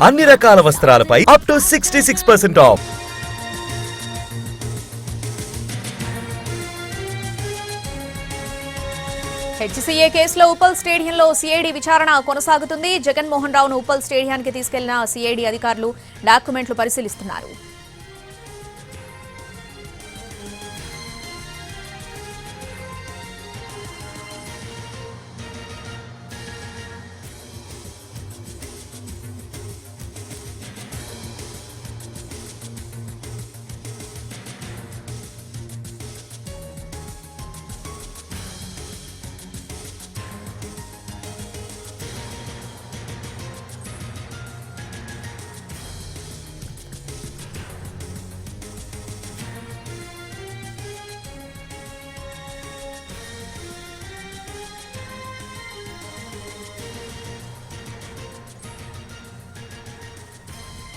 అన్ని రకాల వస్త్రాలపై up to 66% of. HCA కేసులో ఉప్పల్ స్టేడియంలో సిఐడి విచారణ కొనసాగుతుంది. జగన్మోహన్ రావును ఉప్పల్ స్టేడియానికి తీసుకెళ్లిన సిఐడి అధికారులు డాక్యుమెంట్లు పరిశీలిస్తున్నారు.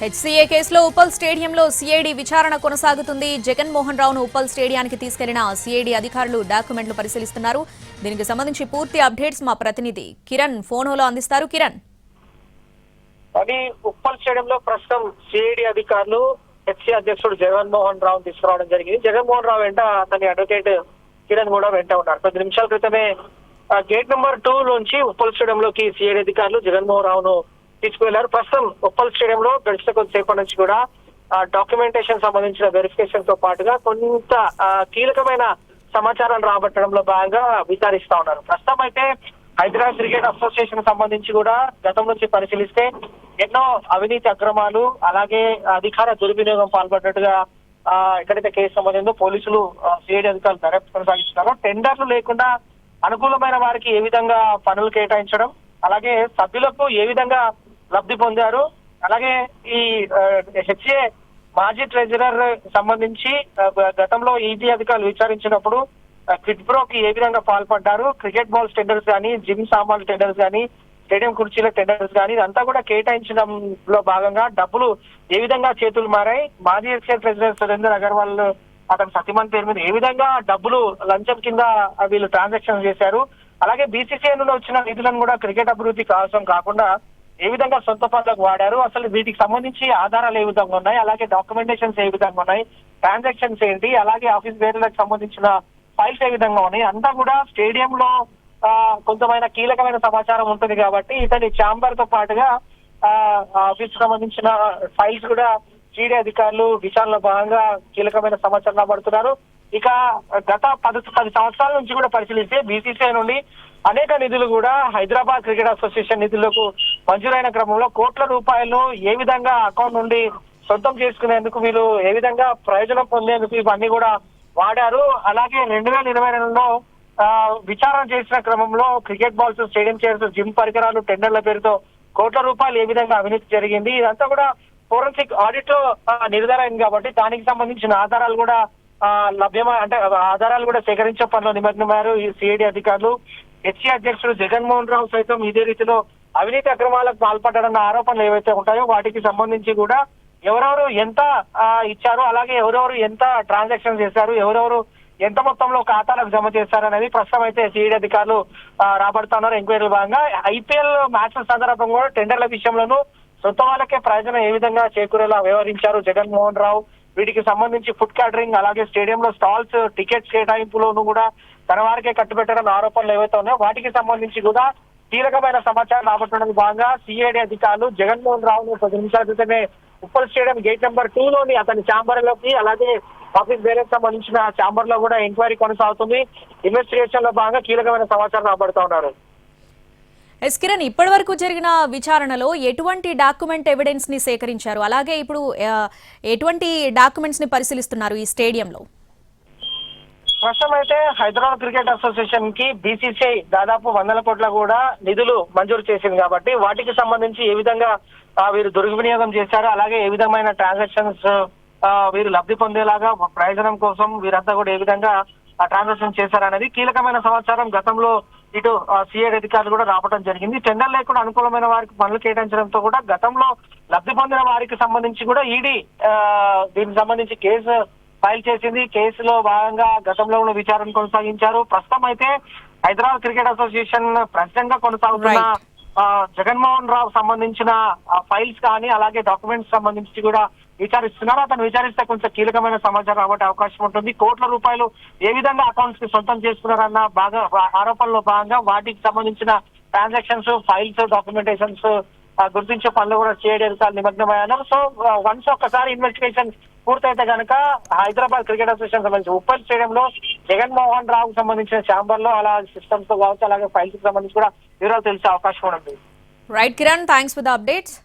హెచ్సీఏ కేసులో ఉప్పల్ స్టేడియంలో సిఐడి విచారణ కొనసాగుతుంది. జగన్మోహన్ రావును ఉప్పల్ స్టేడియానికి తీసుకెళ్లిన సిఐడి అధికారులు డాక్యుమెంట్లు పరిశీలిస్తున్నారు. దీనికి సంబంధించి పూర్తి అప్డేట్స్ మా ప్రతినిధి కిరణ్ ఫోన్లో అందిస్తారు. కిరణ్, అది ఉప్పల్ స్టేడియంలో ప్రస్తుతం సిఐడి అధికారులు హెచ్సీ అధ్యక్షుడు జగన్మోహన్ రావు తీసుకురావడం జరిగింది. జగన్మోహన్ రావు వెంట అతని అడ్వకేట్ కిరణ్ కూడా వెంట ఉన్నారు. 10 నిమిషాల క్రితమే గేట్ నెంబర్ 2 నుంచి ఉప్పల్ స్టేడియంలోకి సిఐడి అధికారులు జగన్మోహన్ రావును తీసుకువెళ్లారు. ప్రస్తుతం ఉప్పల్ స్టేడియంలో గడిచిన కొద్దిసేపటి నుంచి కూడా డాక్యుమెంటేషన్ సంబంధించిన వెరిఫికేషన్ తో పాటుగా కొంత కీలకమైన సమాచారాన్ని రాబట్టడంలో భాగంగా విచారిస్తా ఉన్నారు. ప్రస్తుతం అయితే హైదరాబాద్ క్రికెట్ అసోసియేషన్ సంబంధించి కూడా గతం నుంచి పరిశీలిస్తే ఎన్నో అవినీతి అక్రమాలు అలాగే అధికార దుర్వినియోగం పాల్పడ్డట్టుగా ఎక్కడైతే కేసు సంబంధిందో పోలీసులు సిఐడి అధికారులు దర్యాప్తు కొనసాగిస్తున్నారు. టెండర్లు లేకుండా అనుకూలమైన వారికి ఏ విధంగా పనులు కేటాయించడం, అలాగే సభ్యులకు ఏ విధంగా లబ్ధి పొందారు, అలాగే ఈ హెచ్ఏ మాజీ ట్రెజరర్ సంబంధించి గతంలో ఈడీ అధికారులు విచారించినప్పుడు క్విడ్ ప్రోకి ఏ విధంగా పాల్పడ్డారు, క్రికెట్ బాల్స్ టెండర్స్ కానీ, జిమ్ సామాన్లు టెండర్స్ కానీ, స్టేడియం కుర్చీల టెండర్స్ కానీ ఇదంతా కూడా కేటాయించడంలో భాగంగా డబ్బులు ఏ విధంగా చేతులు మారాయి, మాజీ హెచ్ఏ ట్రెజరర్ సురేందర్ అగర్వాల్ అతని సతీమణి పేరు మీద ఏ విధంగా డబ్బులు లంచం కింద వీళ్ళు ట్రాన్సాక్షన్ చేశారు, అలాగే బీసీసీఐ నుండి వచ్చిన నిధులను కూడా క్రికెట్ అభివృద్ధి అవసరం కాకుండా ఏ విధంగా సొంత పనులకు వాడారు, అసలు వీటికి సంబంధించి ఆధారాలు ఏ విధంగా ఉన్నాయి, అలాగే డాక్యుమెంటేషన్స్ ఏ విధంగా ఉన్నాయి, ట్రాన్సాక్షన్స్ ఏంటి, అలాగే ఆఫీస్ బేర్లకు సంబంధించిన ఫైల్స్ ఏ విధంగా ఉన్నాయి, అంతా కూడా స్టేడియంలో కొంతమైన కీలకమైన సమాచారం ఉంటుంది కాబట్టి ఇతని ఛాంబర్ తో పాటుగా ఆఫీస్ సంబంధించిన ఫైల్స్ కూడా సిఐడి అధికారులు విచారణలో భాగంగా కీలకమైన సమాచారం రాబడుతున్నారు. ఇక గత 10 సంవత్సరాల నుంచి కూడా పరిశీలిస్తే బీసీసీఐ నుండి అనేక నిధులు కూడా హైదరాబాద్ క్రికెట్ అసోసియేషన్ నిధులకు మంజూరైన క్రమంలో కోట్ల రూపాయలు ఏ విధంగా అకౌంట్ నుండి సొంతం చేసుకునేందుకు వీళ్ళు ఏ విధంగా ప్రయోజనం పొందేందుకు ఇవన్నీ కూడా వాడారు. అలాగే 2022లో విచారణ చేసిన క్రమంలో cricket balls, stadium chairs, gym పరికరాలు టెండర్ల పేరుతో కోట్ల రూపాయలు ఏ విధంగా అవినీతి జరిగింది, ఇదంతా కూడా ఫోరెన్సిక్ ఆడిట్ లో నిర్ధారణ అయింది కాబట్టి దానికి సంబంధించిన ఆధారాలు కూడా ఆధారాలు కూడా సేకరించే పనిలో నిమగ్నమయ్యారు ఈ సిఐడి అధికారులు. హెచ్సీ అధ్యక్షుడు జగన్మోహన్ రావు సైతం ఇదే రీతిలో అవినీతి అక్రమాలకు పాల్పడ్డారన్న ఆరోపణలు ఏవైతే ఉంటాయో వాటికి సంబంధించి కూడా ఎవరెవరు ఎంత ఇచ్చారు, అలాగే ఎవరెవరు ఎంత ట్రాన్సాక్షన్ చేశారు, ఎవరెవరు ఎంత మొత్తంలో ఖాతాలకు జమ చేశారనేది ప్రస్తుతం అయితే సిఐడి అధికారులు రాబడుతున్నారు. ఎంక్వైరీల భాగంగా ఐపీఎల్ మ్యాచ్ల సందర్భంగా కూడా టెండర్ల విషయంలోనూ సొంత వాళ్ళకే ప్రయోజనం ఏ విధంగా చేకూరేలా వ్యవహరించారు జగన్మోహన్ రావు, వీటికి సంబంధించి ఫుడ్ క్యాటరింగ్ అలాగే స్టేడియంలో స్టాల్స్, టికెట్స్ కేటాయింపులోనూ కూడా తన వారికే కట్టుబెట్టారన్న ఆరోపణలు ఏవైతే ఉన్నాయో వాటికి సంబంధించి కూడా కీలకమైన సమాచారం రాబట్టడానికి భాగంగా సిఐడి అధికారులు జగన్మోహన్ రావును 10 నిమిషాల క్రితమే ఉప్పల్ స్టేడియం గేట్ నెంబర్ 2లోని అతని ఛాంబర్ లోకి, అలాగే ఆఫీస్ బేరకు సంబంధించిన ఛాంబర్ లో కూడా ఎంక్వైరీ కొనసాగుతుంది. ఇన్వెస్టిగేషన్ లో భాగంగా కీలకమైన సమాచారం రాబడుతూ ఉన్నారు. ఎస్ కిరణ్, ఇప్పటి వరకు జరిగిన విచారణలో ఎటువంటి డాక్యుమెంట్ ఎవిడెన్స్ ని సేకరించారు, అలాగే ఇప్పుడు ఎటువంటి డాక్యుమెంట్స్ ని పరిశీలిస్తున్నారు ఈ స్టేడియంలో? ప్రస్తుతం అయితే హైదరాబాద్ క్రికెట్ అసోసియేషన్ కి బీసీసీఐ దాదాపు 100 కోట్ల కూడా నిధులు మంజూరు చేసింది కాబట్టి వాటికి సంబంధించి ఏ విధంగా వీరు దుర్వినియోగం చేశారు, అలాగే ఏ విధమైన ట్రాన్సాక్షన్స్ వీరు లబ్ధి పొందేలాగా ప్రయోజనం కోసం వీరంతా కూడా ఏ విధంగా ట్రాన్సాక్షన్ చేశారనేది కీలకమైన సమాచారం గతంలో ఇటు సిఐడి అధికారులు కూడా రావడం జరిగింది. టెండర్ లేకుండా అనుకూలమైన వారికి పనులు కేటాయించడంతో కూడా గతంలో లబ్ధి పొందిన వారికి సంబంధించి కూడా ఈడీ దీనికి సంబంధించి కేసు ఫైల్ చేసింది. కేసులో భాగంగా గతంలో విచారణ కొనసాగించారు. ప్రస్తుతం అయితే హైదరాబాద్ క్రికెట్ అసోసియేషన్ ప్రెసిడెంట్ గా కొనసాగుతున్న జగన్మోహన్ రావు సంబంధించిన ఫైల్స్ కానీ అలాగే డాక్యుమెంట్స్ సంబంధించి కూడా విచారిస్తున్నారు. అతను విచారిస్తే కొంచెం కీలకమైన సమాచారం రాబట్టే అవకాశం ఉంటుంది. కోట్ల రూపాయలు ఏ విధంగా అకౌంట్స్ కి సొంతం చేసుకున్నారన్న ఆరోపణలో భాగంగా వాటికి సంబంధించిన ట్రాన్సాక్షన్స్, ఫైల్స్, డాక్యుమెంటేషన్స్ గుర్తించే పనులు కూడా సిఐడి అధికారులు నిమగ్నమయ్యారు. సో వన్స్ ఒక్కసారి ఇన్వెస్టిగేషన్ పూర్తయితే కనుక హైదరాబాద్ క్రికెట్ అసోసియేషన్ సంబంధించి ఉప్పల్ స్టేడియంలో జగన్మోహన్ రావుకు సంబంధించిన ఛాంబర్ లో అలా సిస్టమ్స్ తో కావచ్చు, అలాగే ఫైల్స్ కి సంబంధించి కూడా వివరాలు తెలిసే అవకాశం ఉంది. Right Kiran, thanks for the updates.